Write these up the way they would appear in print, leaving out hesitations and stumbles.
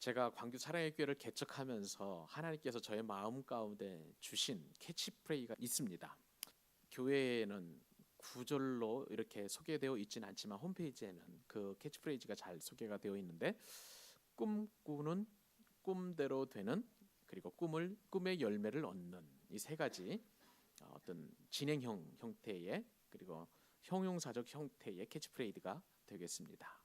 제가 광교 사랑의 교회를 개척하면서 하나님께서 저의 마음 가운데 주신 캐치프레이가 있습니다. 교회에는 구절로 이렇게 소개되어 있지는 않지만 홈페이지에는 그 캐치프레이즈가 잘 소개가 되어 있는데, 꿈꾸는, 꿈대로 되는, 그리고 꿈의 열매를 얻는, 이 세 가지 어떤 진행형 형태의, 그리고 형용사적 형태의 캐치프레이즈가 되겠습니다.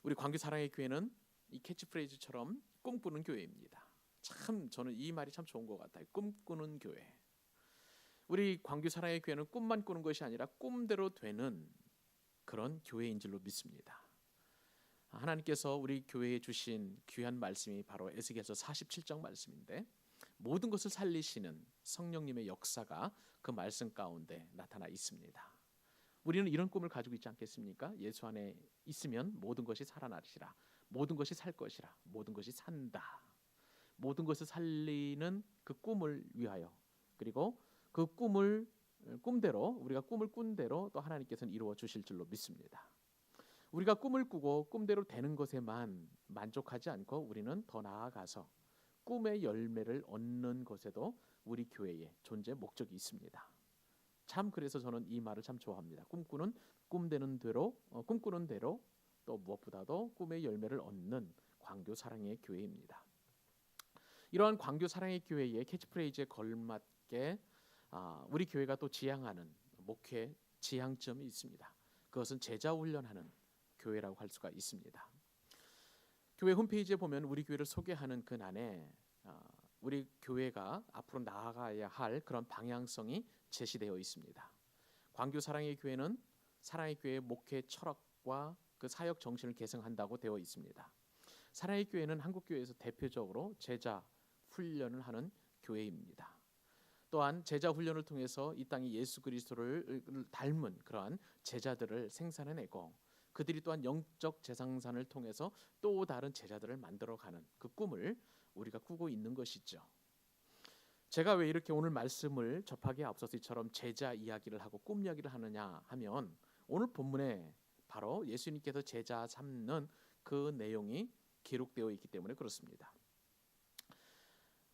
우리 광교 사랑의 교회는 이 캐치프레이즈처럼 꿈꾸는 교회입니다. 참 저는 이 말이 참 좋은 것 같아요. 꿈꾸는 교회. 우리 광교 사랑의 교회는 꿈만 꾸는 것이 아니라 꿈대로 되는 그런 교회인 줄로 믿습니다. 하나님께서 우리 교회에 주신 귀한 말씀이 바로 에스겔서 47장 말씀인데, 모든 것을 살리시는 성령님의 역사가 그 말씀 가운데 나타나 있습니다. 우리는 이런 꿈을 가지고 있지 않겠습니까? 예수 안에 있으면 모든 것이 살아나시라, 모든 것이 살 것이라, 모든 것이 산다. 모든 것을 살리는 그 꿈을 위하여, 그리고 그 꿈대로, 우리가 꿈을 꾼 대로 또 하나님께서는 이루어 주실 줄로 믿습니다. 우리가 꿈을 꾸고 꿈대로 되는 것에만 만족하지 않고 우리는 더 나아가서 꿈의 열매를 얻는 것에도 우리 교회의 존재 목적이 있습니다. 참 그래서 저는 이 말을 참 좋아합니다. 꿈꾸는 대로 또 무엇보다도 꿈의 열매를 얻는 광교 사랑의 교회입니다. 이러한 광교 사랑의 교회의 캐치프레이즈에 걸맞게 우리 교회가 또 지향하는 목회 지향점이 있습니다. 그것은 제자 훈련하는 교회라고 할 수가 있습니다. 교회 홈페이지에 보면 우리 교회를 소개하는 그 안에 우리 교회가 앞으로 나아가야 할 그런 방향성이 제시되어 있습니다. 광교 사랑의 교회는 사랑의 교회의 목회 철학과 그 사역 정신을 계승한다고 되어 있습니다. 사랑의 교회는 한국 교회에서 대표적으로 제자 훈련을 하는 교회입니다. 또한 제자 훈련을 통해서 이 땅에 예수 그리스도를 닮은 그러한 제자들을 생산해내고, 그들이 또한 영적 재생산을 통해서 또 다른 제자들을 만들어가는 그 꿈을 우리가 꾸고 있는 것이죠. 제가 왜 이렇게 오늘 말씀을 접하기에 앞서서 이처럼 제자 이야기를 하고 꿈 이야기를 하느냐 하면, 오늘 본문에 바로 예수님께서 제자 삼는 그 내용이 기록되어 있기 때문에 그렇습니다.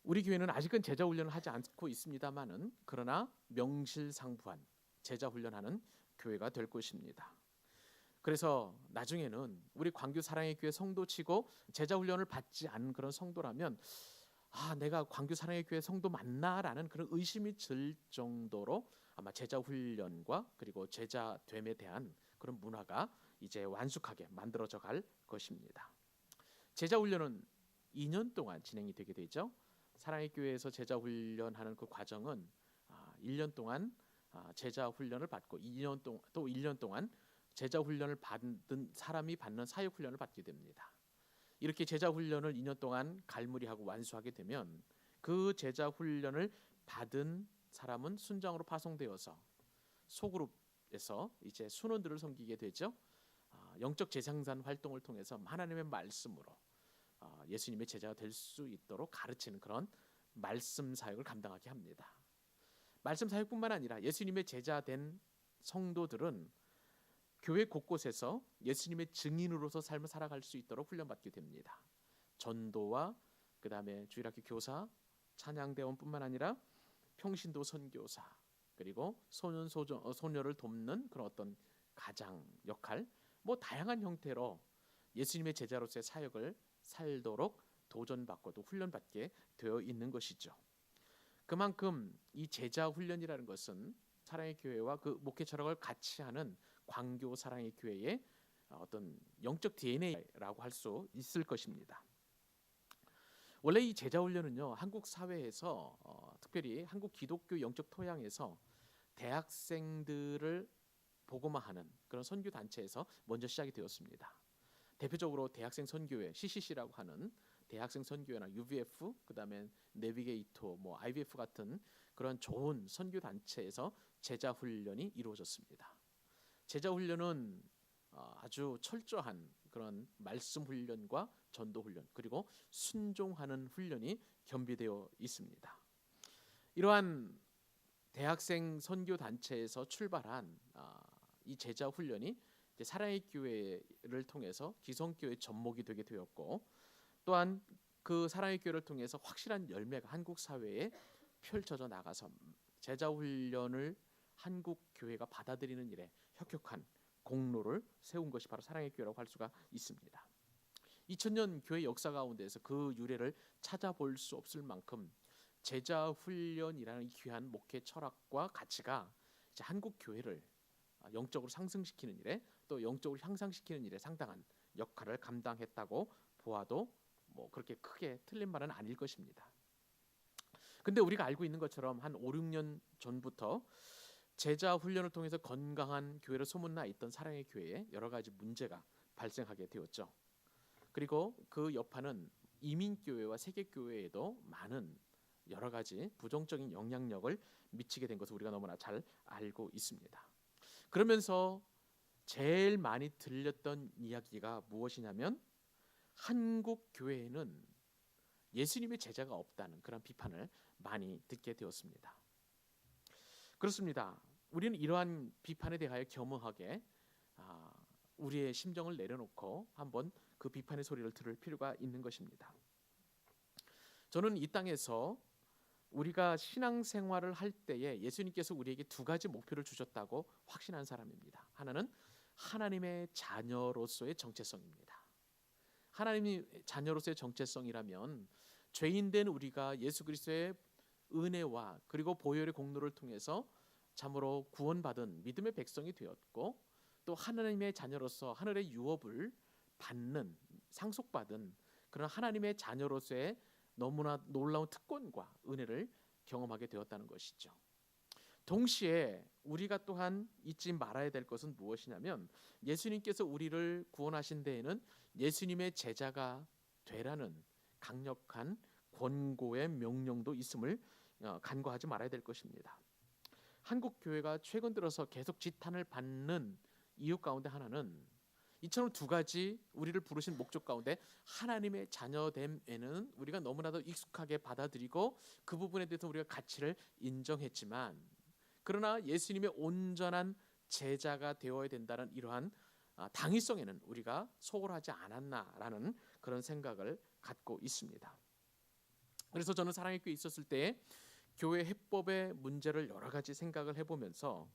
우리 교회는 아직은 제자 훈련을 하지 않고 있습니다만은, 그러나 명실상부한 제자 훈련하는 교회가 될 것입니다. 그래서 나중에는 우리 광교 사랑의 교회 성도치고 제자 훈련을 받지 않은 그런 성도라면, 내가 광교 사랑의 교회 성도 맞나라는 그런 의심이 들 정도로 아마 제자 훈련과 그리고 제자됨에 대한 그런 문화가 이제 완숙하게 만들어져 갈 것입니다. 제자 훈련은 2년 동안 진행이 되게 되죠. 사랑의 교회에서 제자 훈련하는 그 과정은 1년 동안 제자 훈련을 받고 2년 동안 또 1년 동안 제자 훈련을 받은 사람이 받는 사역 훈련을 받게 됩니다. 이렇게 제자 훈련을 2년 동안 갈무리하고 완수하게 되면, 그 제자 훈련을 받은 사람은 순장으로 파송되어서 소그룹에서 이제 순원들을 섬기게 되죠. 영적 재생산 활동을 통해서 하나님의 말씀으로 예수님의 제자가 될 수 있도록 가르치는 그런 말씀 사역을 감당하게 합니다. 말씀 사역뿐만 아니라 예수님의 제자 된 성도들은 교회 곳곳에서 예수님의 증인으로서 삶을 살아갈 수 있도록 훈련받게 됩니다. 전도와 그 다음에 주일학교 교사, 찬양대원뿐만 아니라 평신도 선교사, 그리고 소녀를 돕는 그런 어떤 가장 역할, 다양한 형태로 예수님의 제자로서의 사역을 살도록 도전받고 또 훈련받게 되어 있는 것이죠. 그만큼 이 제자 훈련이라는 것은 사랑의 교회와 그 목회 철학을 같이 하는 광교 사랑의 교회의 어떤 영적 DNA라고 할 수 있을 것입니다. 원래 이 제자 훈련은요, 한국 사회에서 특별히 한국 기독교 영적 토양에서 대학생들을 복음화하는 그런 선교 단체에서 먼저 시작이 되었습니다. 대표적으로 대학생 선교회 CCC라고 하는 대학생 선교회나 UVF, 그다음에 내비게이터, IVF 같은 그런 좋은 선교 단체에서 제자 훈련이 이루어졌습니다. 제자 훈련은 아주 철저한 그런 말씀 훈련과 전도 훈련, 그리고 순종하는 훈련이 겸비되어 있습니다. 이러한 대학생 선교 단체에서 출발한 이 제자 훈련이 사랑의 교회를 통해서 기성교회 접목이 되게 되었고, 또한 그 사랑의 교회를 통해서 확실한 열매가 한국 사회에 펼쳐져 나가서 제자 훈련을 한국 교회가 받아들이는 일에 혁혁한 공로를 세운 것이 바로 사랑의 교회라고 할 수가 있습니다. 2000년 교회 역사 가운데서 그 유래를 찾아볼 수 없을 만큼 제자 훈련이라는 이 귀한 목회 철학과 가치가 이제 한국 교회를 영적으로 상승시키는 일에 또 영적으로 향상시키는 일에 상당한 역할을 감당했다고 보아도 뭐 그렇게 크게 틀린 말은 아닐 것입니다. 근데 우리가 알고 있는 것처럼 한 5, 6년 전부터 제자 훈련을 통해서 건강한 교회로 소문나 있던 사랑의 교회에 여러 가지 문제가 발생하게 되었죠. 그리고 그 여파는 이민교회와 세계교회에도 많은 여러 가지 부정적인 영향력을 미치게 된 것을 우리가 너무나 잘 알고 있습니다. 그러면서 제일 많이 들렸던 이야기가 무엇이냐면 한국 교회에는 예수님의 제자가 없다는 그런 비판을 많이 듣게 되었습니다. 그렇습니다. 우리는 이러한 비판에 대하여 겸허하게 우리의 심정을 내려놓고 한번 그 비판의 소리를 들을 필요가 있는 것입니다. 저는 이 땅에서 우리가 신앙생활을 할 때에 예수님께서 우리에게 두 가지 목표를 주셨다고 확신한 사람입니다. 하나는 하나님의 자녀로서의 정체성입니다. 하나님의 자녀로서의 정체성이라면 죄인된 우리가 예수 그리스도의 은혜와 그리고 보혈의 공로를 통해서 참으로 구원받은 믿음의 백성이 되었고 또 하나님의 자녀로서 하늘의 유업을 받는 상속받은 그런 하나님의 자녀로서의 너무나 놀라운 특권과 은혜를 경험하게 되었다는 것이죠. 동시에 우리가 또한 잊지 말아야 될 것은 무엇이냐면 예수님께서 우리를 구원하신 데에는 예수님의 제자가 되라는 강력한 권고의 명령도 있음을 간과하지 말아야 될 것입니다. 한국 교회가 최근 들어서 계속 지탄을 받는 이유 가운데 하나는 이처럼 두 가지 우리를 부르신 목적 가운데 하나님의 자녀됨에는 우리가 너무나도 익숙하게 받아들이고 그 부분에 대해서 우리가 가치를 인정했지만 그러나 예수님의 온전한 제자가 되어야 된다는 이러한 당위성에는 우리가 소홀하지 않았나라는 그런 생각을 갖고 있습니다. 그래서 저는 사랑의 교회에 있었을 때 교회 해법의 문제를 여러 가지 생각을 해보면서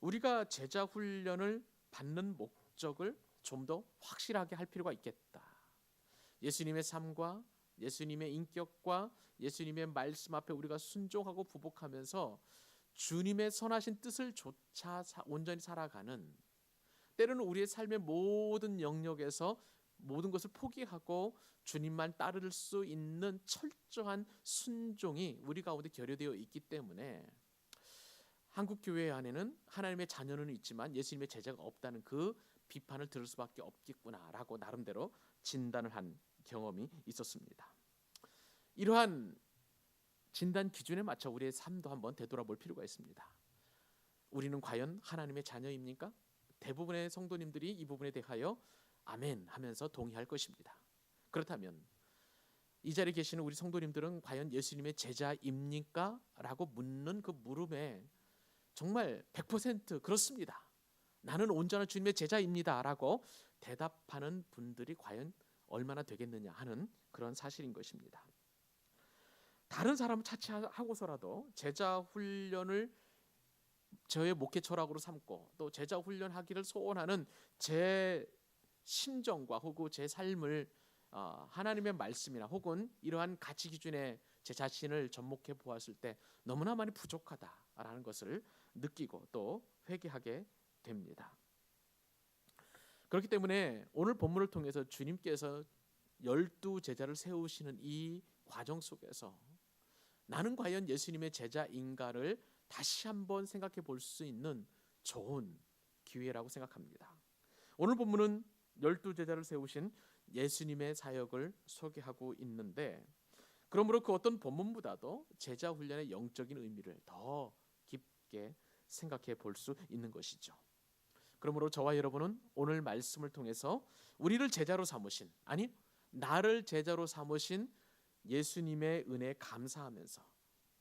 우리가 제자 훈련을 받는 목적을 좀 더 확실하게 할 필요가 있겠다. 예수님의 삶과 예수님의 인격과 예수님의 말씀 앞에 우리가 순종하고 부복하면서 주님의 선하신 뜻을 조차 온전히 살아가는 때로는 우리의 삶의 모든 영역에서 모든 것을 포기하고 주님만 따를 수 있는 철저한 순종이 우리 가운데 결여되어 있기 때문에 한국 교회 안에는 하나님의 자녀는 있지만 예수님의 제자가 없다는 그 비판을 들을 수밖에 없겠구나라고 나름대로 진단을 한 경험이 있었습니다. 이러한 진단 기준에 맞춰 우리의 삶도 한번 되돌아볼 필요가 있습니다. 우리는 과연 하나님의 자녀입니까? 대부분의 성도님들이 이 부분에 대하여 아멘 하면서 동의할 것입니다. 그렇다면 이 자리에 계시는 우리 성도님들은 과연 예수님의 제자입니까? 라고 묻는 그 물음에 정말 100% 그렇습니다. 나는 온전한 주님의 제자입니다 라고 대답하는 분들이 과연 얼마나 되겠느냐 하는 그런 사실인 것입니다. 다른 사람을 차치하고서라도 제자 훈련을 저의 목회 철학으로 삼고 또 제자 훈련하기를 소원하는 제 심정과 혹은 제 삶을 하나님의 말씀이나 혹은 이러한 가치 기준에 제 자신을 접목해 보았을 때 너무나 많이 부족하다라는 것을 느끼고 또 회개하게 됩니다. 그렇기 때문에 오늘 본문을 통해서 주님께서 12 제자를 세우시는 이 과정 속에서 나는 과연 예수님의 제자인가를 다시 한번 생각해 볼 수 있는 좋은 기회라고 생각합니다. 오늘 본문은 12 제자를 세우신 예수님의 사역을 소개하고 있는데 그러므로 그 어떤 본문보다도 제자 훈련의 영적인 의미를 더 깊게 생각해 볼 수 있는 것이죠. 그러므로 저와 여러분은 오늘 말씀을 통해서 우리를 제자로 삼으신 아니 나를 제자로 삼으신 예수님의 은혜에 감사하면서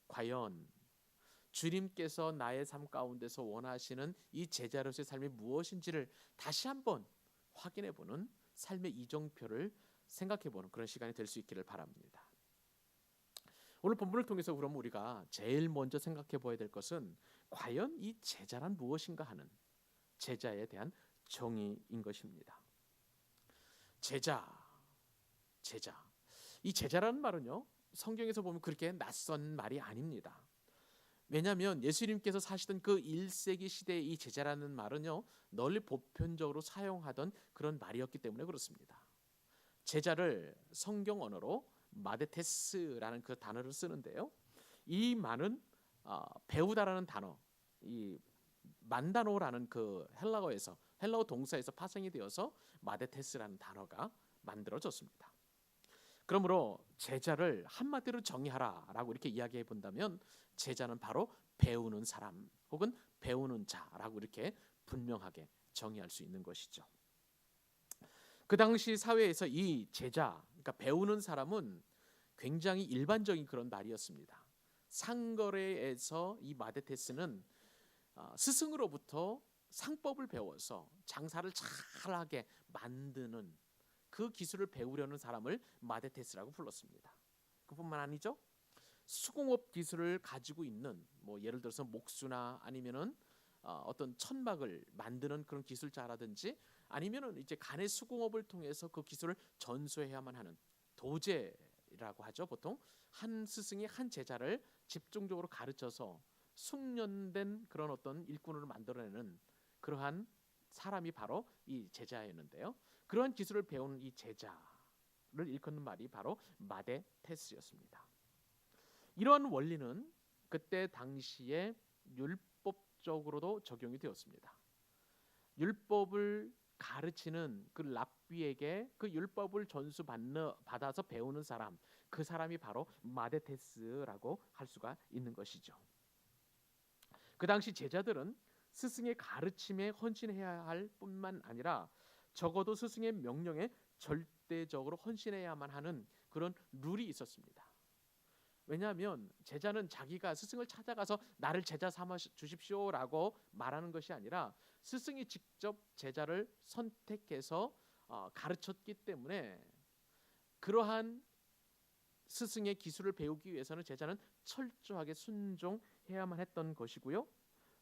과연 주님께서 나의 삶 가운데서 원하시는 이 제자로서의 삶이 무엇인지를 다시 한번 확인해 보는 삶의 이정표를 생각해보는 그런 시간이 될 수 있기를 바랍니다. 오늘 본문을 통해서 그럼 우리가 제일 먼저 생각해봐야 될 것은 과연 이 제자란 무엇인가 하는 제자에 대한 정의인 것입니다. 제자. 이 제자라는 말은요, 성경에서 보면 그렇게 낯선 말이 아닙니다. 왜냐하면 예수님께서 사시던 그 1세기 시대의 이 제자라는 말은요, 널리 보편적으로 사용하던 그런 말이었기 때문에 그렇습니다. 제자를 성경 언어로 마데테스라는 그 단어를 쓰는데요, 이 말은 배우다라는 단어, 이 만다노라는 그 헬라어 동사에서 파생이 되어서 마데테스라는 단어가 만들어졌습니다. 그러므로 제자를 한마디로 정의하라라고 이렇게 이야기해 본다면 제자는 바로 배우는 사람 혹은 배우는 자라고 이렇게 분명하게 정의할 수 있는 것이죠. 그 당시 사회에서 이 제자, 그러니까 배우는 사람은 굉장히 일반적인 그런 말이었습니다. 상거래에서 이 마데테스는 스승으로부터 상법을 배워서 장사를 잘하게 만드는 그 기술을 배우려는 사람을 마데테스라고 불렀습니다. 그뿐만 아니죠. 수공업 기술을 가지고 있는 뭐 예를 들어서 목수나 아니면은 어떤 천막을 만드는 그런 기술자라든지 아니면은 이제 간의 수공업을 통해서 그 기술을 전수해야만 하는 도제라고 하죠. 보통 한 스승이 한 제자를 집중적으로 가르쳐서 숙련된 그런 어떤 일꾼을 만들어내는 그러한 사람이 바로 이 제자였는데요. 그러한 기술을 배우는 이 제자를 일컫는 말이 바로 마데테스였습니다. 이러한 원리는 그때 당시에 율법적으로도 적용이 되었습니다. 율법을 가르치는 그 랍비에게 그 율법을 받아서 배우는 사람, 그 사람이 바로 마데테스라고 할 수가 있는 것이죠. 그 당시 제자들은 스승의 가르침에 헌신해야 할 뿐만 아니라 적어도 스승의 명령에 절대적으로 헌신해야만 하는 그런 룰이 있었습니다. 왜냐하면 제자는 자기가 스승을 찾아가서 나를 제자 삼아 주십시오라고 말하는 것이 아니라 스승이 직접 제자를 선택해서 가르쳤기 때문에 그러한 스승의 기술을 배우기 위해서는 제자는 철저하게 순종해야만 했던 것이고요.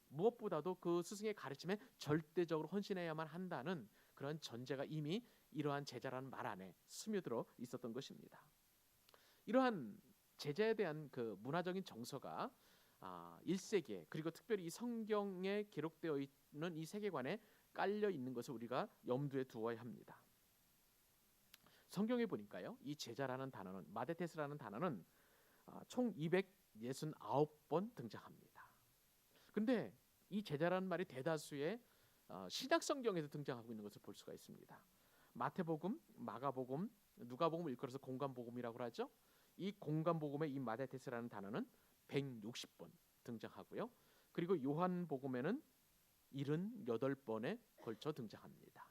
무엇보다도 그 스승의 가르침에 절대적으로 헌신해야만 한다는 그런 전제가 이미 이러한 제자라는 말 안에 스며들어 있었던 것입니다. 이러한 제자에 대한 그 문화적인 정서가 1세기에 그리고 특별히 이 성경에 기록되어 있는 이 세계관에 깔려 있는 것을 우리가 염두에 두어야 합니다. 성경에 보니까요, 이 제자라는 단어는 마데테스라는 단어는 총 269번 등장합니다. 근데 이 제자라는 말이 대다수의 신약 성경에서 등장하고 있는 것을 볼 수가 있습니다. 마태복음, 마가복음, 누가복음을 일컬어서 공관복음이라고 하죠. 이 공관복음의 이 마데테스라는 단어는 160번 등장하고요. 그리고 요한복음에는 78번에 걸쳐 등장합니다.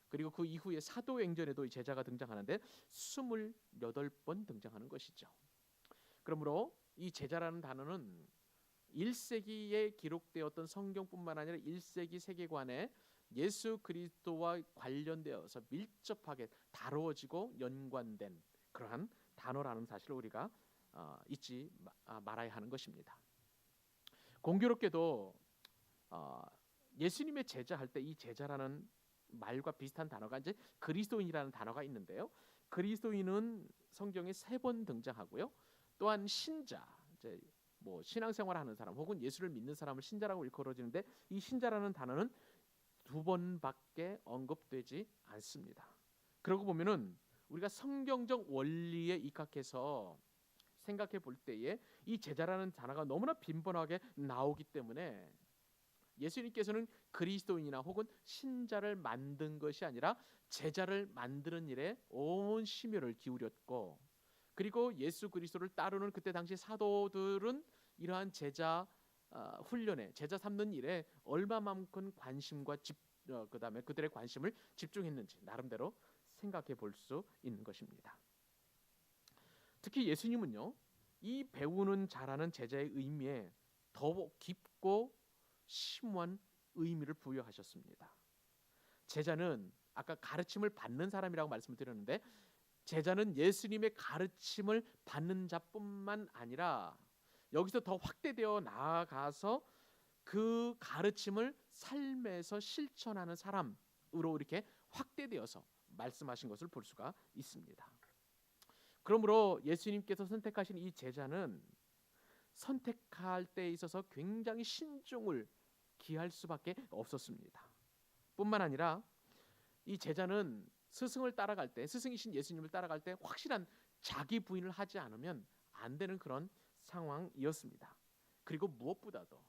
그리고 그 이후에 사도행전에도 이 제자가 등장하는데 28번 등장하는 것이죠. 그러므로 이 제자라는 단어는 1세기에 기록되었던 성경뿐만 아니라 1세기 세계관에 예수 그리스도와 관련되어서 밀접하게 다루어지고 연관된 그러한 단어라는 사실을 우리가 잊지 말아야 하는 것입니다. 공교롭게도 예수님의 제자 할 때 이 제자라는 말과 비슷한 단어가 이제 그리스도인이라는 단어가 있는데요. 그리스도인은 성경에 3번 등장하고요. 또한 신자, 이제 뭐 신앙생활하는 사람 혹은 예수를 믿는 사람을 신자라고 일컬어지는데 이 신자라는 단어는 2번밖에 언급되지 않습니다. 그러고 보면은 우리가 성경적 원리에 입각해서 생각해 볼 때에 이 제자라는 단어가 너무나 빈번하게 나오기 때문에 예수님께서는 그리스도인이나 혹은 신자를 만든 것이 아니라 제자를 만드는 일에 온 심혈을 기울였고, 그리고 예수 그리스도를 따르는 그때 당시 사도들은 이러한 제자 훈련에, 제자 삼는 일에 얼마만큼 관심과 그다음에 그들의 관심을 집중했는지 나름대로 생각해 볼 수 있는 것입니다. 특히 예수님은요, 이 배우는 자라는 제자의 의미에 더 깊고 심오한 의미를 부여하셨습니다. 제자는 아까 가르침을 받는 사람이라고 말씀을 드렸는데 제자는 예수님의 가르침을 받는 자뿐만 아니라 여기서 더 확대되어 나아가서 그 가르침을 삶에서 실천하는 사람으로 이렇게 확대되어서 말씀하신 것을 볼 수가 있습니다. 그러므로 예수님께서 선택하신 이 제자는 선택할 때 있어서 굉장히 신중을 기할 수밖에 없었습니다. 뿐만 아니라 이 제자는 스승을 따라갈 때, 스승이신 예수님을 따라갈 때 확실한 자기 부인을 하지 않으면 안 되는 그런 상황이었습니다. 그리고 무엇보다도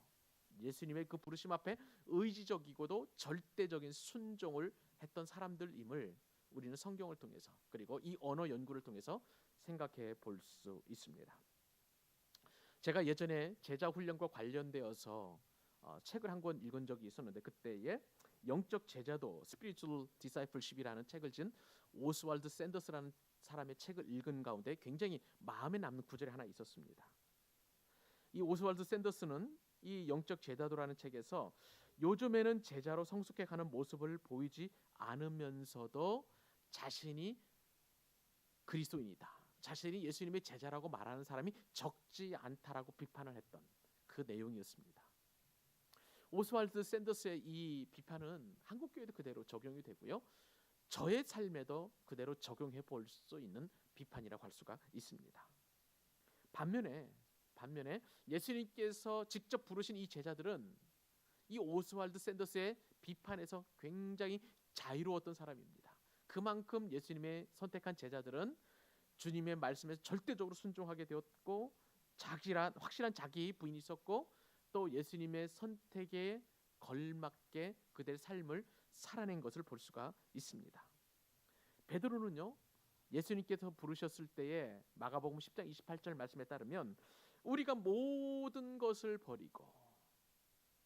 예수님의 그 부르심 앞에 의지적이고도 절대적인 순종을 했던 사람들임을 우리는 성경을 통해서 그리고 이 언어 연구를 통해서 생각해 볼 수 있습니다. 제가 예전에 제자 훈련과 관련되어서 책을 한 권 읽은 적이 있었는데, 그때에 영적 제자도 Spiritual Discipleship이라는 책을 진 오스왈드 샌더스라는 사람의 책을 읽은 가운데 굉장히 마음에 남는 구절이 하나 있었습니다. 이 오스왈드 샌더스는 이 영적 제자도라는 책에서 요즘에는 제자로 성숙해가는 모습을 보이지 않으면서도 자신이 그리스도인이다, 자신이 예수님의 제자라고 말하는 사람이 적지 않다라고 비판을 했던 그 내용이었습니다. 오스왈드 샌더스의 이 비판은 한국 교회도 그대로 적용이 되고요, 저의 삶에도 그대로 적용해 볼 수 있는 비판이라고 할 수가 있습니다. 반면에 예수님께서 직접 부르신 이 제자들은 이 오스왈드 샌더스의 비판에서 굉장히 자유로웠던 사람입니다. 그만큼 예수님의 선택한 제자들은 주님의 말씀에 절대적으로 순종하게 되었고, 확실한 자기 부인이 있었고, 또 예수님의 선택에 걸맞게 그들의 삶을 살아낸 것을 볼 수가 있습니다. 베드로는요, 예수님께서 부르셨을 때에 마가복음 10장 28절 말씀에 따르면 우리가 모든 것을 버리고,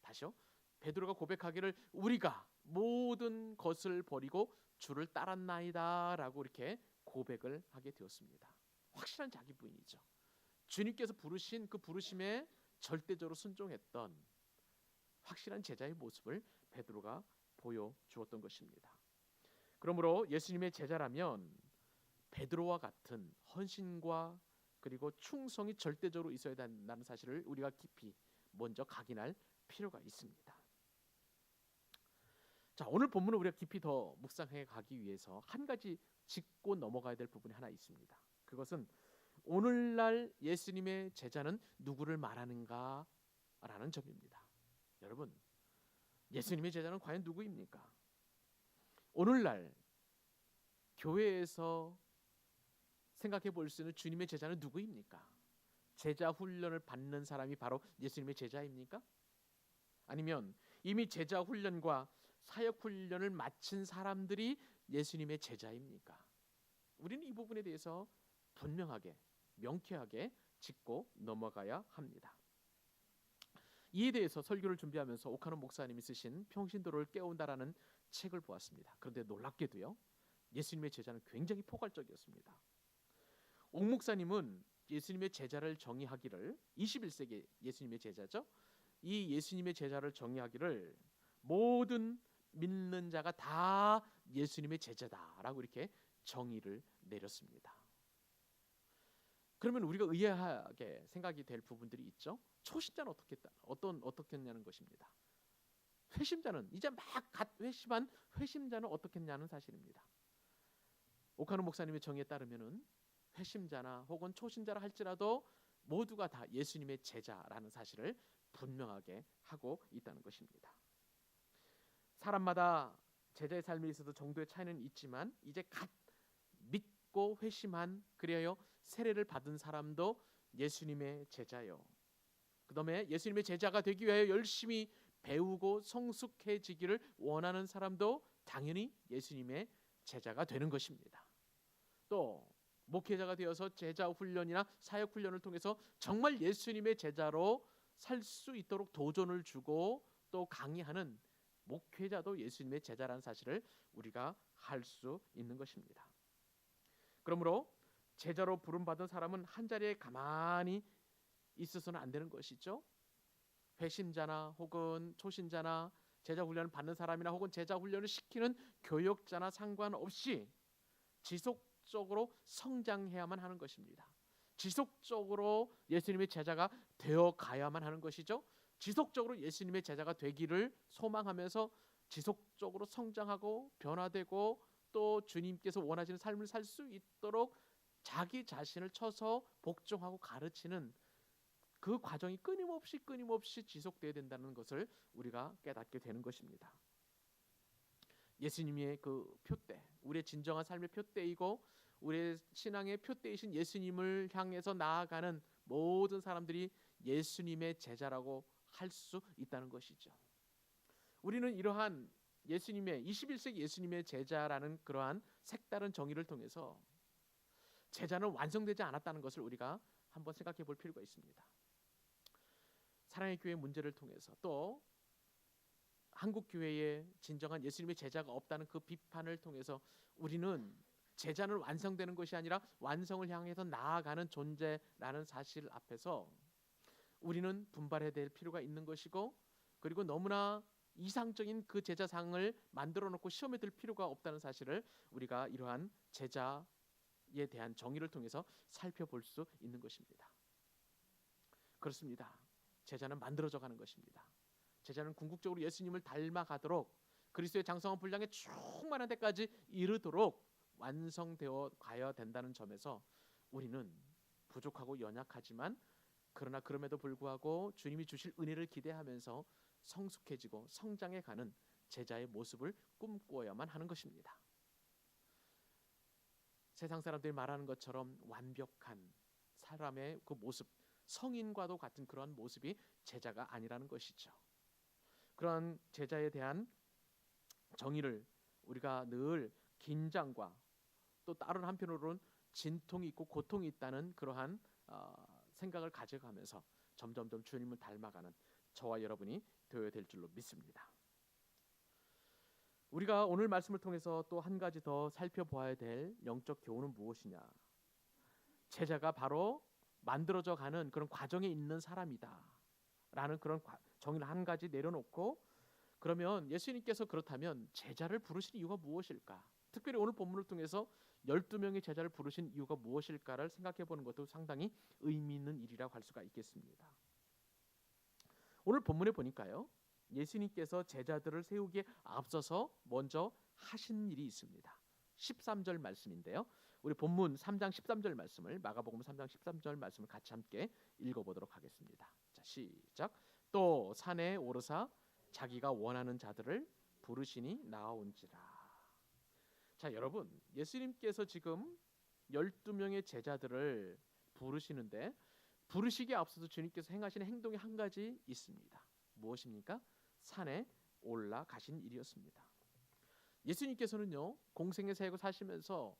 다시요, 베드로가 고백하기를 우리가 모든 것을 버리고 주를 따랐나이다 라고 이렇게 고백을 하게 되었습니다. 확실한 자기 부인이죠. 주님께서 부르신 그 부르심에 절대적으로 순종했던 확실한 제자의 모습을 베드로가 보여주었던 것입니다. 그러므로 예수님의 제자라면 베드로와 같은 헌신과 그리고 충성이 절대적으로 있어야 된다는 사실을 우리가 깊이 먼저 각인할 필요가 있습니다. 자, 오늘 본문을 우리가 깊이 더 묵상해 가기 위해서 한 가지 짚고 넘어가야 될 부분이 하나 있습니다. 그것은 오늘날 예수님의 제자는 누구를 말하는가 라는 점입니다. 여러분, 예수님의 제자는 과연 누구입니까? 오늘날 교회에서 생각해 볼 수 있는 주님의 제자는 누구입니까? 제자 훈련을 받는 사람이 바로 예수님의 제자입니까? 아니면 이미 제자 훈련과 사역 훈련을 마친 사람들이 예수님의 제자입니까? 우리는 이 부분에 대해서 분명하게, 명쾌하게 짚고 넘어가야 합니다. 이에 대해서 설교를 준비하면서 오카노 목사님이 쓰신 평신도를 깨운다라는 책을 보았습니다. 그런데 놀랍게도요, 예수님의 제자는 굉장히 포괄적이었습니다. 옥 목사님은 예수님의 제자를 정의하기를, 21세기 예수님의 제자죠, 이 예수님의 제자를 정의하기를 모든 믿는 자가 다 예수님의 제자다라고 이렇게 정의를 내렸습니다. 그러면 우리가 의아하게 생각이 될 부분들이 있죠. 초신자는 어떻겠냐는 것입니다. 회심자는 이제 막 갓 회심한 회심자는 어떻겠냐는 사실입니다. 오카노 목사님의 정의에 따르면은 회심자나 혹은 초신자라 할지라도 모두가 다 예수님의 제자라는 사실을 분명하게 하고 있다는 것입니다. 사람마다 제자의 삶에 있어도 정도의 차이는 있지만 이제 갓 믿고 회심한, 그래요, 세례를 받은 사람도 예수님의 제자요. 그다음에 예수님의 제자가 되기 위하여 열심히 배우고 성숙해지기를 원하는 사람도 당연히 예수님의 제자가 되는 것입니다. 또 목회자가 되어서 제자 훈련이나 사역 훈련을 통해서 정말 예수님의 제자로 살 수 있도록 도전을 주고 또 강의하는 목회자도 예수님의 제자라는 사실을 우리가 할 수 있는 것입니다. 그러므로 제자로 부름받은 사람은 한 자리에 가만히 있어서는 안 되는 것이죠. 회심자나 혹은 초신자나 제자 훈련을 받는 사람이나 혹은 제자 훈련을 시키는 교역자나 상관없이 지속적으로 성장해야만 하는 것입니다. 지속적으로 예수님의 제자가 되어 가야만 하는 것이죠. 지속적으로 예수님의 제자가 되기를 소망하면서 지속적으로 성장하고 변화되고 또 주님께서 원하시는 삶을 살 수 있도록 자기 자신을 쳐서 복종하고 가르치는 그 과정이 끊임없이 지속돼야 된다는 것을 우리가 깨닫게 되는 것입니다. 예수님의 그 표대, 우리의 진정한 삶의 표대이고 우리의 신앙의 표대이신 예수님을 향해서 나아가는 모든 사람들이 예수님의 제자라고 할 수 있다는 것이죠. 우리는 이러한 예수님의 21세기 예수님의 제자라는 그러한 색다른 정의를 통해서 제자는 완성되지 않았다는 것을 우리가 한번 생각해 볼 필요가 있습니다. 사랑의 교회 문제를 통해서 또 한국 교회에 진정한 예수님의 제자가 없다는 그 비판을 통해서 우리는 제자는 완성되는 것이 아니라 완성을 향해서 나아가는 존재라는 사실 앞에서 우리는 분발해야 될 필요가 있는 것이고, 그리고 너무나 이상적인 그 제자상을 만들어 놓고 시험에 들 필요가 없다는 사실을 우리가 이러한 제자에 대한 정의를 통해서 살펴볼 수 있는 것입니다. 그렇습니다. 제자는 만들어져 가는 것입니다. 제자는 궁극적으로 예수님을 닮아가도록 그리스도의 장성한 분량에 충만한 데까지 이르도록 완성되어 가야 된다는 점에서 우리는 부족하고 연약하지만 그러나 그럼에도 불구하고 주님이 주실 은혜를 기대하면서 성숙해지고 성장해가는 제자의 모습을 꿈꾸어야만 하는 것입니다. 세상 사람들이 말하는 것처럼 완벽한 사람의 그 모습, 성인과도 같은 그런 모습이 제자가 아니라는 것이죠. 그런 제자에 대한 정의를 우리가 늘 긴장과 또 다른 한편으로는 진통이 있고 고통이 있다는 그러한 생각을 가져가면서 점점점 주님을 닮아가는 저와 여러분이 되어야 될 줄로 믿습니다. 우리가 오늘 말씀을 통해서 또 한 가지 더 살펴보아야 될 영적 교훈은 무엇이냐? 제자가 바로 만들어져 가는 그런 과정에 있는 사람이다 라는 그런 정의를 한 가지 내려놓고, 그러면 예수님께서 그렇다면 제자를 부르신 이유가 무엇일까? 특별히 오늘 본문을 통해서 12명의 제자를 부르신 이유가 무엇일까를 생각해 보는 것도 상당히 의미 있는 일이라고 할 수가 있겠습니다. 오늘 본문에 보니까요, 예수님께서 제자들을 세우기에 앞서서 먼저 하신 일이 있습니다. 13절 말씀인데요. 우리 본문 3장 13절 말씀을, 마가복음 3장 13절 말씀을 같이 함께 읽어보도록 하겠습니다. 자, 시작. 또 산에 오르사 자기가 원하는 자들을 부르시니 나아온지라. 자, 여러분, 예수님께서 지금 12명의 제자들을 부르시는데 부르시기에 앞서서 주님께서 행하시는 행동이 한 가지 있습니다. 무엇입니까? 산에 올라가신 일이었습니다. 예수님께서는요, 공생의 사역을 사시면서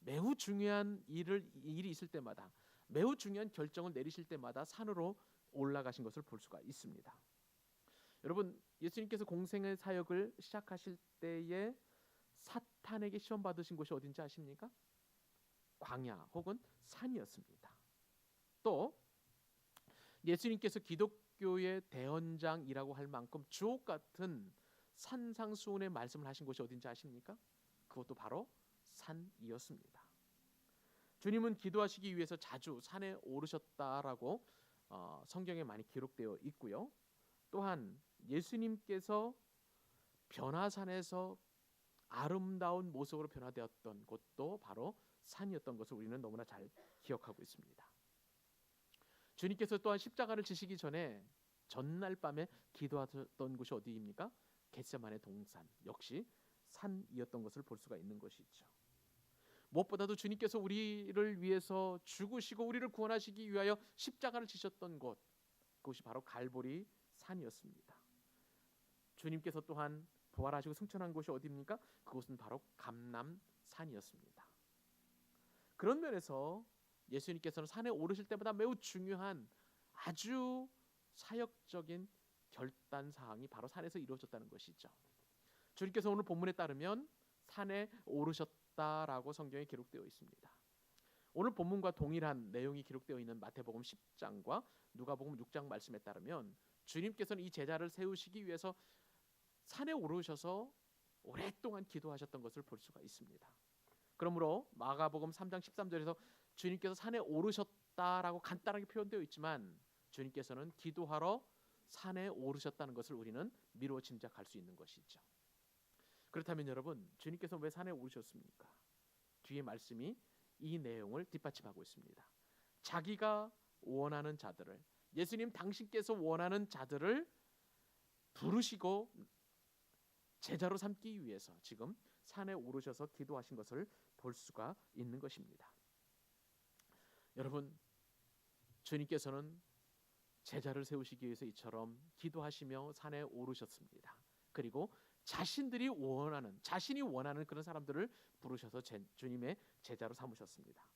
매우 중요한 일이 있을 때마다, 매우 중요한 결정을 내리실 때마다 산으로 올라가신 것을 볼 수가 있습니다. 여러분, 예수님께서 공생의 사역을 시작하실 때에 사탄에게 시험 받으신 곳이 어딘지 아십니까? 광야 혹은 산이었습니다. 또 예수님께서 기독교의 대헌장이라고 할 만큼 주옥 같은 산상수훈의 말씀을 하신 곳이 어딘지 아십니까? 그것도 바로 산이었습니다. 주님은 기도하시기 위해서 자주 산에 오르셨다라고 성경에 많이 기록되어 있고요. 또한 예수님께서 변화산에서 아름다운 모습으로 변화되었던 곳도 바로 산이었던 것을 우리는 너무나 잘 기억하고 있습니다. 주님께서 또한 십자가를 지시기 전에 전날 밤에 기도하셨던 곳이 어디입니까? 겟세마네 동산, 역시 산이었던 것을 볼 수가 있는 것이죠. 무엇보다도 주님께서 우리를 위해서 죽으시고 우리를 구원하시기 위하여 십자가를 지셨던 곳, 그것이 바로 갈보리 산이었습니다. 주님께서 또한 부활하시고 승천한 곳이 어디입니까? 그곳은 바로 감람산이었습니다. 그런 면에서 예수님께서는 산에 오르실 때마다 매우 중요한 아주 사역적인 결단 사항이 바로 산에서 이루어졌다는 것이죠. 주님께서 오늘 본문에 따르면 산에 오르셨다라고 성경에 기록되어 있습니다. 오늘 본문과 동일한 내용이 기록되어 있는 마태복음 10장과 누가복음 6장 말씀에 따르면 주님께서는 이 제자를 세우시기 위해서 산에 오르셔서 오랫동안 기도하셨던 것을 볼 수가 있습니다. 그러므로 마가복음 3장 13절에서 주님께서 산에 오르셨다라고 간단하게 표현되어 있지만 주님께서는 기도하러 산에 오르셨다는 것을 우리는 미루어 짐작할 수 있는 것이죠. 그렇다면 여러분, 주님께서 왜 산에 오르셨습니까? 뒤에 말씀이 이 내용을 뒷받침하고 있습니다. 자기가 원하는 자들을, 예수님 당신께서 원하는 자들을 부르시고 제자로 삼기 위해서 지금 산에 오르셔서 기도하신 것을 볼 수가 있는 것입니다. 여러분, 주님께서는 제자를 세우시기 위해서 이처럼 기도하시며 산에 오르셨습니다. 그리고 자신이 원하는 그런 사람들을 부르셔서 주님의 제자로 삼으셨습니다.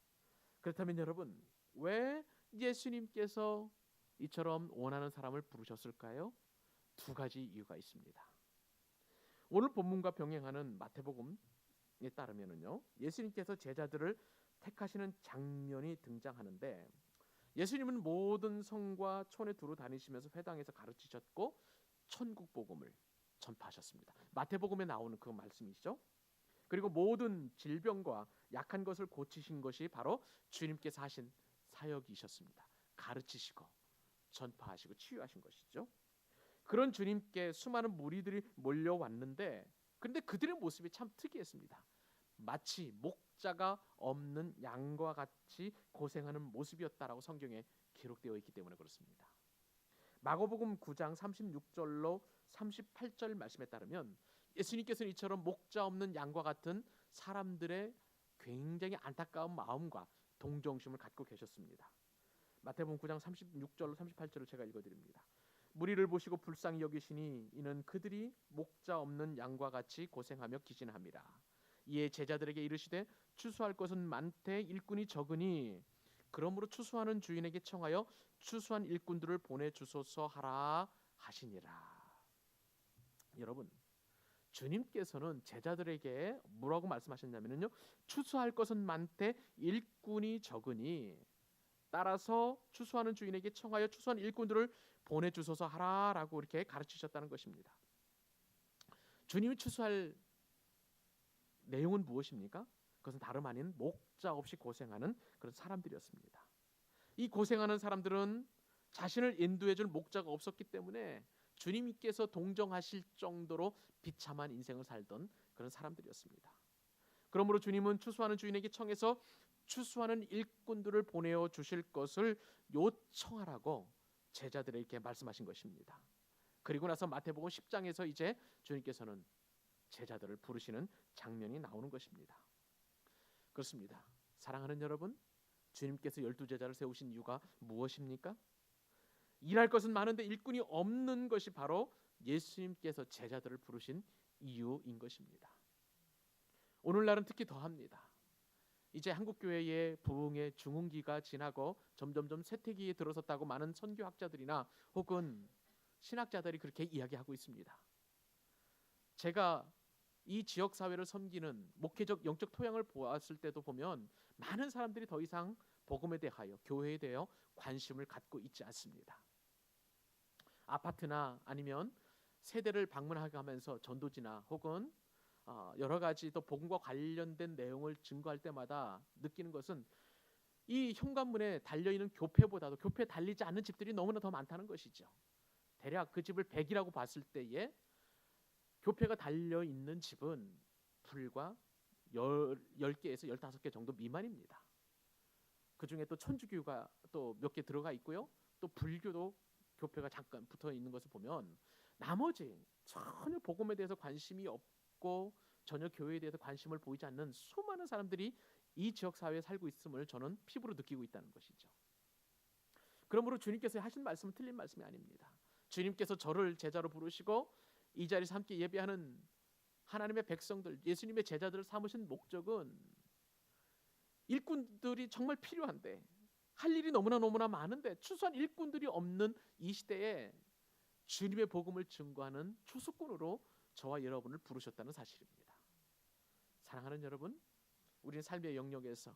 그렇다면 여러분, 왜 예수님께서 이처럼 원하는 사람을 부르셨을까요? 두 가지 이유가 있습니다. 오늘 본문과 병행하는 마태복음에 따르면요, 예수님께서 제자들을 택하시는 장면이 등장하는데, 예수님은 모든 성과 촌에 두루 다니시면서 회당에서 가르치셨고 천국 복음을 전파하셨습니다. 마태복음에 나오는 그 말씀이시죠. 그리고 모든 질병과 약한 것을 고치신 것이 바로 주님께서 하신 사역이셨습니다. 가르치시고 전파하시고 치유하신 것이죠. 그런 주님께 수많은 무리들이 몰려왔는데, 그런데 그들의 모습이 참 특이했습니다. 마치 목자가 없는 양과 같이 고생하는 모습이었다라고 성경에 기록되어 있기 때문에 그렇습니다. 마가복음 9장 36절로 38절 말씀에 따르면 예수님께서는 이처럼 목자 없는 양과 같은 사람들의 굉장히 안타까운 마음과 동정심을 갖고 계셨습니다. 마태복음 9장 36절로 38절을 제가 읽어드립니다. 무리를 보시고 불쌍히 여기시니 이는 그들이 목자 없는 양과 같이 고생하며 기진함이라. 이에 제자들에게 이르시되 추수할 것은 많되 일꾼이 적으니 그러므로 추수하는 주인에게 청하여 추수한 일꾼들을 보내주소서 하라 하시니라. 여러분, 주님께서는 제자들에게 뭐라고 말씀하셨냐면요, 추수할 것은 많되 일꾼이 적으니 따라서 추수하는 주인에게 청하여 추수한 일꾼들을 보내주소서 하라라고 이렇게 가르치셨다는 것입니다. 주님이 추수할 내용은 무엇입니까? 그것은 다름 아닌 목자 없이 고생하는 그런 사람들이었습니다. 이 고생하는 사람들은 자신을 인도해줄 목자가 없었기 때문에 주님께서 동정하실 정도로 비참한 인생을 살던 그런 사람들이었습니다. 그러므로 주님은 추수하는 주인에게 청해서 추수하는 일꾼들을 보내어 주실 것을 요청하라고 제자들에게 말씀하신 것입니다. 그리고 나서 마태복음 10장에서 이제 주님께서는 제자들을 부르시는 장면이 나오는 것입니다. 그렇습니다. 사랑하는 여러분, 주님께서 12제자를 세우신 이유가 무엇입니까? 일할 것은 많은데 일꾼이 없는 것이 바로 예수님께서 제자들을 부르신 이유인 것입니다. 오늘날은 특히 더합니다. 이제 한국교회의 부흥의 중흥기가 지나고 점점점 쇠퇴기에 들어섰다고 많은 선교학자들이나 혹은 신학자들이 그렇게 이야기하고 있습니다. 제가 이 지역 사회를 섬기는 목회적 영적 토양을 보았을 때도 보면 많은 사람들이 더 이상 복음에 대하여, 교회에 대하여 관심을 갖고 있지 않습니다. 아파트나 아니면 세대를 방문하면서 전도지나 혹은 여러 가지 또 복음과 관련된 내용을 증거할 때마다 느끼는 것은 이 현관문에 달려있는 교패보다도 교패에 달리지 않는 집들이 너무나 더 많다는 것이죠. 대략 그 집을 100이라고 봤을 때에 교패가 달려있는 집은 불과 10개에서 15개 정도 미만입니다. 그 중에 또 천주교가 또 몇 개 들어가 있고요. 또 불교도 교패가 잠깐 붙어 있는 것을 보면 나머지 전혀 복음에 대해서 관심이 없고 전혀 교회에 대해서 관심을 보이지 않는 수많은 사람들이 이 지역 사회에 살고 있음을 저는 피부로 느끼고 있다는 것이죠. 그러므로 주님께서 하신 말씀은 틀린 말씀이 아닙니다. 주님께서 저를 제자로 부르시고 이 자리에서 함께 예배하는 하나님의 백성들, 예수님의 제자들을 삼으신 목적은 일꾼들이 정말 필요한데 할 일이 너무나 많은데 추수한 일꾼들이 없는 이 시대에 주님의 복음을 증거하는 추수꾼으로 저와 여러분을 부르셨다는 사실입니다. 사랑하는 여러분, 우리는 삶의 영역에서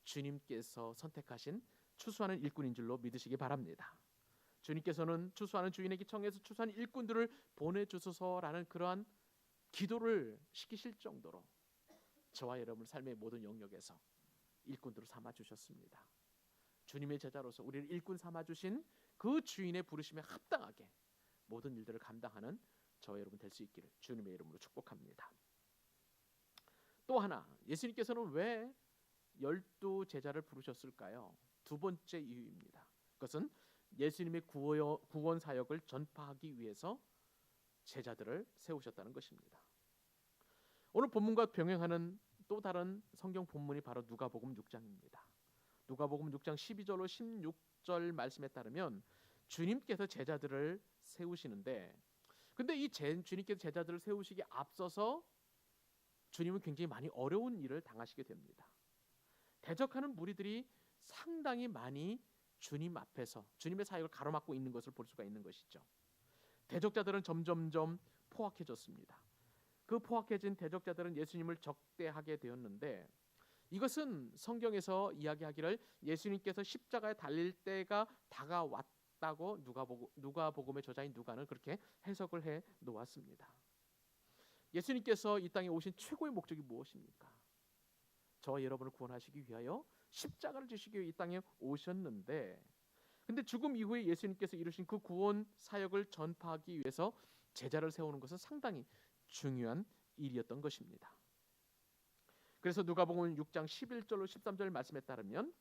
주님께서 선택하신 추수하는 일꾼인 줄로 믿으시기 바랍니다. 주님께서는 추수하는 주인에게 청해서 추수하는 일꾼들을 보내주소서라는 그러한 기도를 시키실 정도로 저와 여러분을 삶의 모든 영역에서 일꾼으로 삼아 주셨습니다. 주님의 제자로서 우리를 일꾼 삼아 주신 그 주인의 부르심에 합당하게 모든 일들을 감당하는 저와 여러분 될 수 있기를 주님의 이름으로 축복합니다. 또 하나, 예수님께서는 왜 12제자를 부르셨을까요? 두 번째 이유입니다. 그것은 예수님의 구원 사역을 전파하기 위해서 제자들을 세우셨다는 것입니다. 오늘 본문과 병행하는 또 다른 성경 본문이 바로 누가복음 6장입니다. 누가복음 6장 12절로 16절 말씀에 따르면 주님께서 제자들을 세우시는데, 근데 이 주님께서 제자들을 세우시기에 앞서서 주님은 굉장히 많이 어려운 일을 당하시게 됩니다. 대적하는 무리들이 상당히 많이 주님 앞에서 주님의 사역을 가로막고 있는 것을 볼 수가 있는 것이죠. 대적자들은 점점점 포악해졌습니다. 그 포악해진 대적자들은 예수님을 적대하게 되었는데, 이것은 성경에서 이야기하기를 예수님께서 십자가에 달릴 때가 다가왔다고 누가복음의 저자인 누가는 그렇게 해석을 해 놓았습니다. 예수님께서 이 땅에 오신 최고의 목적이 무엇입니까? 저와 여러분을 구원하시기 위하여 십자가를 지시기 위해 이 땅에 오셨는데, 근데 죽음 이후에 예수님께서 이루신 그 구원 사역을 전파하기 위해서 제자를 세우는 것은 상당히 중요한 일이었던 것입니다. 그래서 누가복음 6장 11절로 13절 말씀에 따르면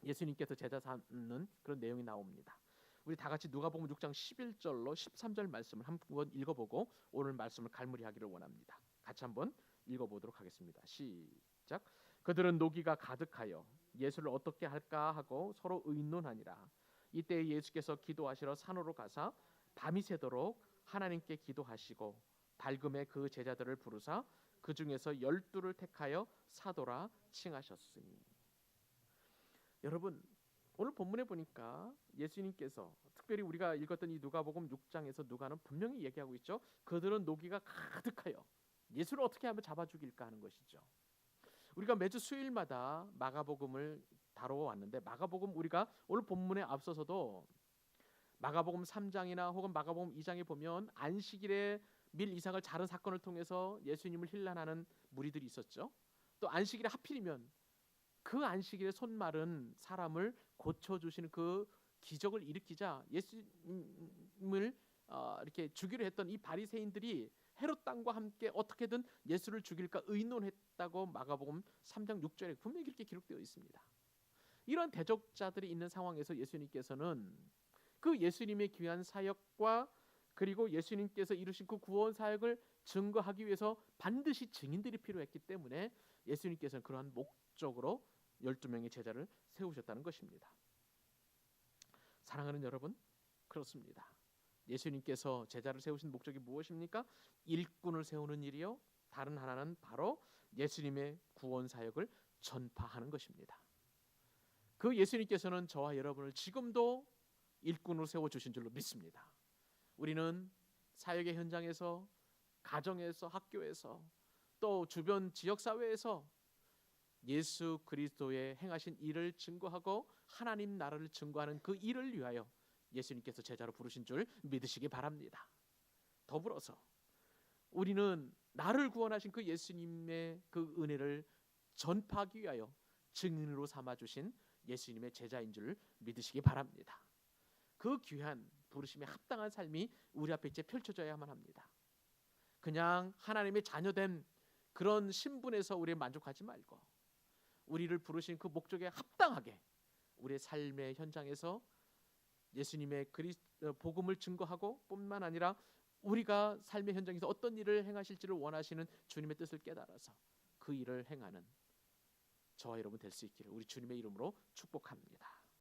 예수님께서 제자 삼는 그런 내용이 나옵니다. 우리 다 같이 누가복음 6장 11절로 13절 말씀을 한번 읽어보고 오늘 말씀을 갈무리하기를 원합니다. 같이 한번 읽어보도록 하겠습니다. 시작. 그들은 노기가 가득하여 예수를 어떻게 할까 하고 서로 의논하니라. 이때 예수께서 기도하시러 산으로 가사 밤이 새도록 하나님께 기도하시고 밝음에 그 제자들을 부르사 그 중에서 12를 택하여 사도라 칭하셨으니. 여러분, 오늘 본문에 보니까 예수님께서 특별히 우리가 읽었던 이 누가복음 6장에서 누가는 분명히 얘기하고 있죠. 그들은 노기가 가득하여 예수를 어떻게 하면 잡아 죽일까 하는 것이죠. 우리가 매주 수요일마다 마가복음을 다루어 왔는데, 마가복음 우리가 오늘 본문에 앞서서도 마가복음 3장이나 혹은 마가복음 2장에 보면 안식일에 밀 이삭을 자른 사건을 통해서 예수님을 힐난하는 무리들이 있었죠. 또 안식일에 하필이면 그 안식일에 손마른 사람을 고쳐주시는 그 기적을 일으키자 예수님을 이렇게 죽이려 했던 이 바리새인들이 헤롯 땅과 함께 어떻게든 예수를 죽일까 의논했다고 마가복음 3장 6절에 분명히 그렇게 기록되어 있습니다. 이런 대적자들이 있는 상황에서 예수님께서는 그 예수님의 귀한 사역과 그리고 예수님께서 이루신 그 구원 사역을 증거하기 위해서 반드시 증인들이 필요했기 때문에 예수님께서는 그러한 목적으로 12명의 제자를 세우셨다는 것입니다. 사랑하는 여러분, 그렇습니다. 예수님께서 제자를 세우신 목적이 무엇입니까? 일꾼을 세우는 일이요, 다른 하나는 바로 예수님의 구원 사역을 전파하는 것입니다. 그 예수님께서는 저와 여러분을 지금도 일꾼으로 세워주신 줄로 믿습니다. 우리는 사역의 현장에서, 가정에서, 학교에서, 또 주변 지역사회에서 예수 그리스도의 행하신 일을 증거하고 하나님 나라를 증거하는 그 일을 위하여 예수님께서 제자로 부르신 줄 믿으시기 바랍니다. 더불어서 우리는 나를 구원하신 그 예수님의 그 은혜를 전파하기 위하여 증인으로 삼아주신 예수님의 제자인 줄 믿으시기 바랍니다. 그 귀한 부르심에 합당한 삶이 우리 앞에 이제 펼쳐져야만 합니다. 그냥 하나님의 자녀된 그런 신분에서 우리 만족하지 말고 우리를 부르신 그 목적에 합당하게 우리의 삶의 현장에서 예수님의 복음을 증거하고 뿐만 아니라 우리가 삶의 현장에서 어떤 일을 행하실지를 원하시는 주님의 뜻을 깨달아서 그 일을 행하는 저와 여러분 될 수 있기를 우리 주님의 이름으로 축복합니다.